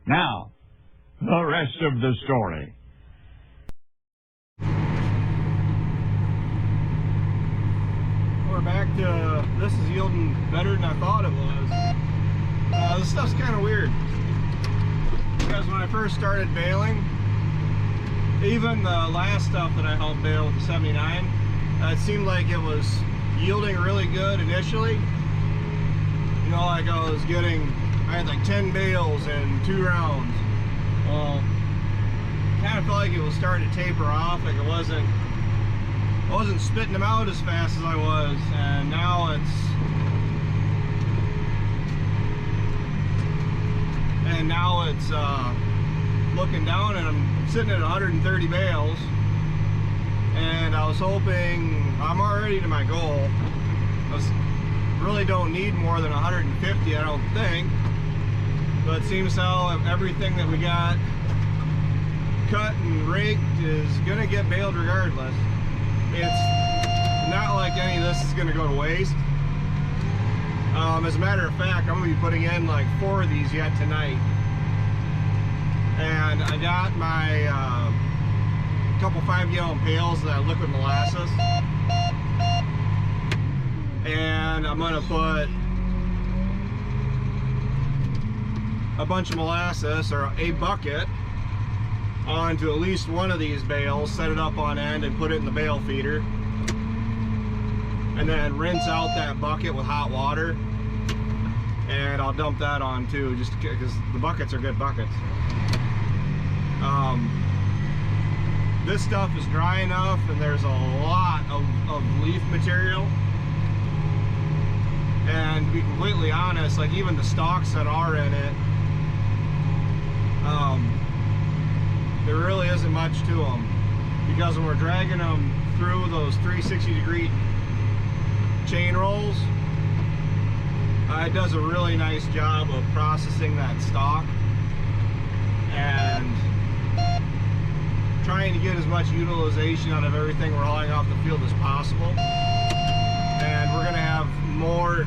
Now, the rest of the story. We're back to, this is yielding better than I thought it was. This stuff's kind of weird, because when I first started baling, even the last stuff that I helped bale with the 79, it seemed like it was yielding really good initially. You know, like I had like 10 bales in 2 rounds. Well, kind of felt like it was starting to taper off, like I wasn't spitting them out as fast as I was, and now it's looking down, and I'm sitting at 130 bales, and I was hoping, I'm already to my goal. Really don't need more than 150, I don't think, but it seems how everything that we got cut and raked is gonna get baled regardless. It's not like any of this is gonna go to waste. As a matter of fact, I'm gonna be putting in like 4 of these yet tonight. And I got my couple 5-gallon pails of that liquid molasses. And I'm gonna put a bunch of molasses, or a bucket, onto at least one of these bales, set it up on end and put it in the bale feeder, and then rinse out that bucket with hot water, and I'll dump that on too, just because the buckets are good buckets. This stuff is dry enough, and there's a lot of leaf material, and to be completely honest, like even the stalks that are in it, there really isn't much to them, because when we're dragging them through those 360-degree chain rolls, it does a really nice job of processing that stalk and trying to get as much utilization out of everything we're hauling off the field as possible. And we're going to have more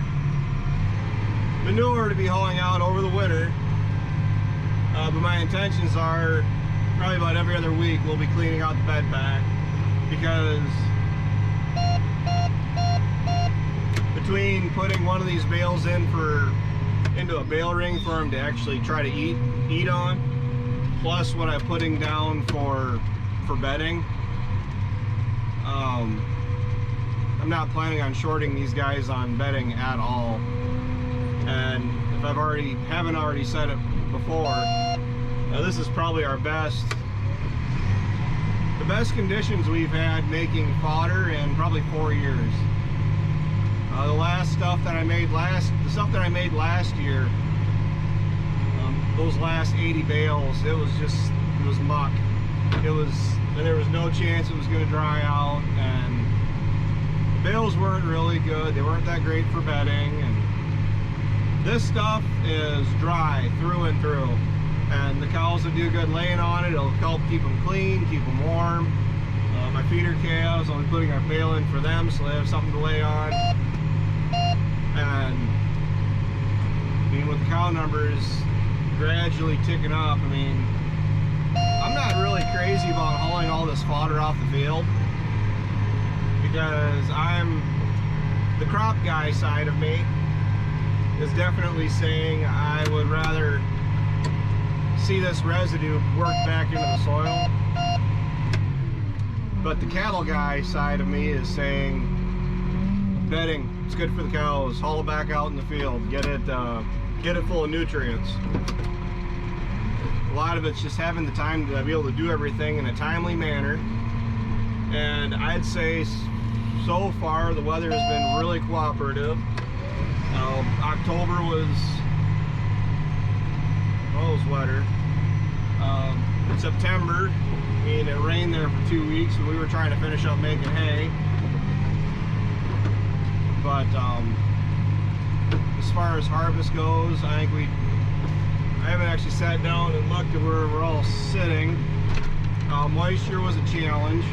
manure to be hauling out over the winter, but my intentions are probably about every other week we'll be cleaning out the bed pack, because between putting one of these bales into a bale ring for them to actually try to eat on, plus what I'm putting down for bedding, I'm not planning on shorting these guys on bedding at all. And if haven't already said it before, this is probably the best conditions we've had making fodder in probably 4 years. The stuff that I made last year, those last 80 bales, it was muck. There was no chance it was going to dry out, and the bales weren't really good. They weren't that great for bedding, and this stuff is dry through and through. And the cows will do good laying on it. It'll help keep them clean, keep them warm. My feeder calves, I'll be putting our bale in for them so they have something to lay on. And I mean, with the cow numbers gradually ticking up, I mean, I'm not really crazy about hauling all this fodder off the field, because the crop guy side of me is definitely saying I would rather see this residue work back into the soil. But the cattle guy side of me is saying bedding, it's good for the cows, haul it back out in the field, get it full of nutrients. A lot of it's just having the time to be able to do everything in a timely manner. And I'd say so far the weather has been really cooperative. October was wetter. September, I mean, it rained there for 2 weeks when we were trying to finish up making hay. But as far as harvest goes, I haven't actually sat down and looked at where we're all sitting. Moisture was a challenge.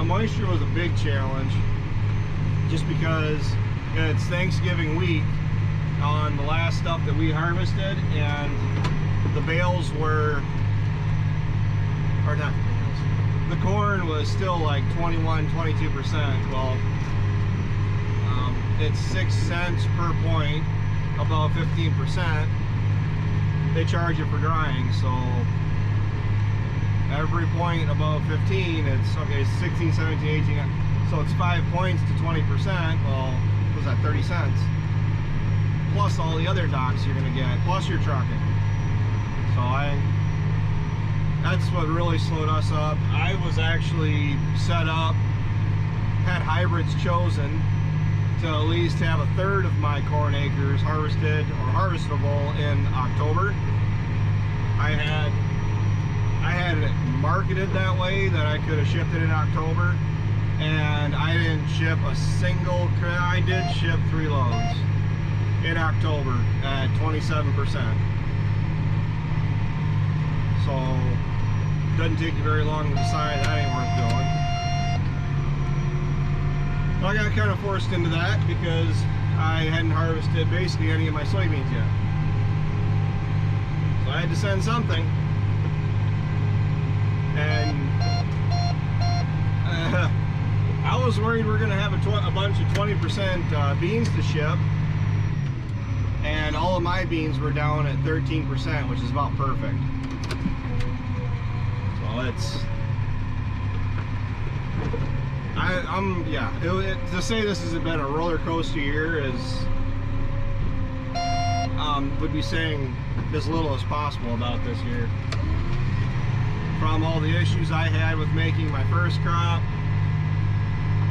Moisture was a big challenge, just because it's Thanksgiving week on the last stuff that we harvested, and the bales were, or not bales, the corn was still like 21, 22%. Well, it's 6 cents per point above 15%. They charge you for drying, so every point above 15, it's okay, 16, 17, 18, so it's 5 points to 20%. Well, what was that, 30 cents? Plus all the other docks you're gonna get, plus your trucking. So that's what really slowed us up. I was actually set up, had hybrids chosen to at least have a third of my corn acres harvested or harvestable in October. I had it marketed that way that I could have shipped it in October, and I didn't ship a single. I did ship 3 loads in October at 27%. So doesn't take you very long to decide that ain't worth doing. I got kind of forced into that because I hadn't harvested basically any of my soybeans yet. So I had to send something. And I was worried we're going to have a bunch of 20% beans to ship. And all of my beans were down at 13%, which is about perfect. So it's... to say this has been a roller coaster year is would be saying as little as possible about this year. From all the issues I had with making my first crop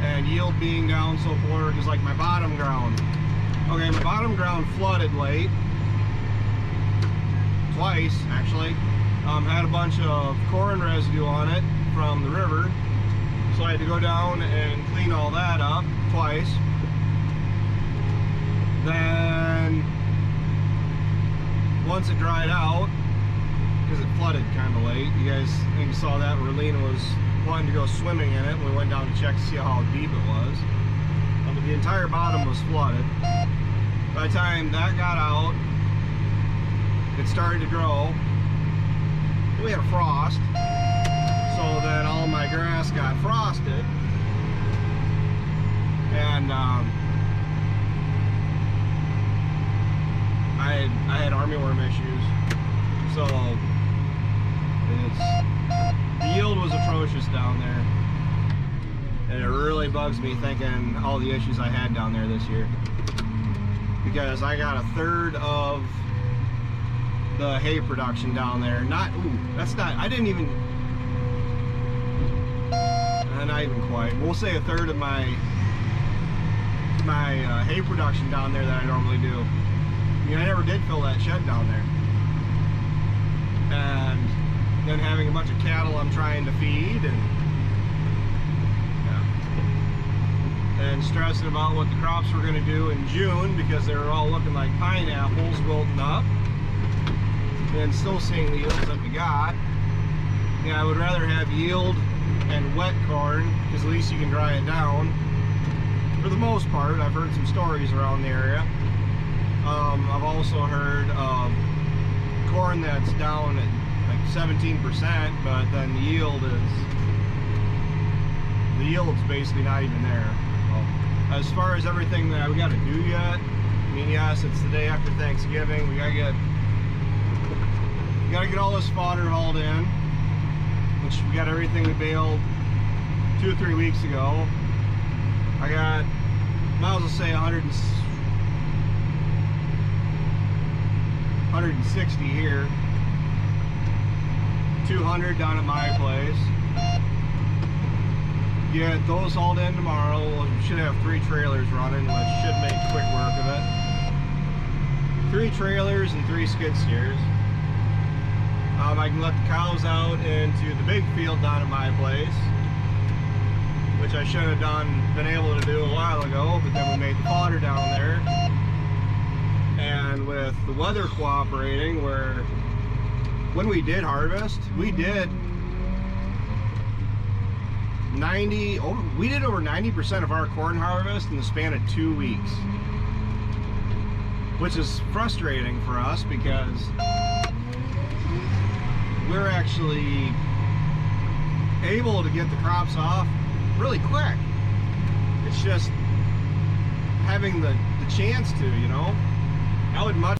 and yield being down so poor, because like my bottom ground, okay, my bottom ground flooded late, twice actually, had a bunch of corn residue on it from the river. So I had to go down and clean all that up twice. Then, once it dried out, because it flooded kind of late, you guys maybe saw that where Lena was wanting to go swimming in it. We went down to check to see how deep it was. But the entire bottom was flooded. By the time that got out, it started to grow. We had a frost. So then all my grass got frosted, and I had armyworm issues. So the yield was atrocious down there, and it really bugs me thinking all the issues I had down there this year, because I got a third of the hay production down there. I didn't even. Not even quite. We'll say a third of my hay production down there that I normally do. I mean, I never did fill that shed down there. And then having a bunch of cattle I'm trying to feed, and stressing about what the crops were going to do in June, because they were all looking like pineapples wilting up, and still seeing the yields that we got. Yeah, I would rather have yield and wet corn, because at least you can dry it down. For the most part, I've heard some stories around the area. I've also heard of corn that's down at like 17%, but then the yield's basically not even there. Well, as far as everything that we got to do yet, I mean, yes, it's the day after Thanksgiving. We gotta get all this fodder hauled in. Which we got everything we baled 2 or 3 weeks ago. I got, might as well say 160 here. 200 down at my place. Get those hauled in tomorrow. We should have 3 trailers running, which should make quick work of it. 3 trailers and 3 skid steers. I can let the cows out into the big field down at my place, which I should have been able to do a while ago, but then we made the fodder down there. And with the weather cooperating, when we did harvest, we did over 90% of our corn harvest in the span of 2 weeks, which is frustrating for us because actually able to get the crops off really quick. It's just having the chance to, you know. I would much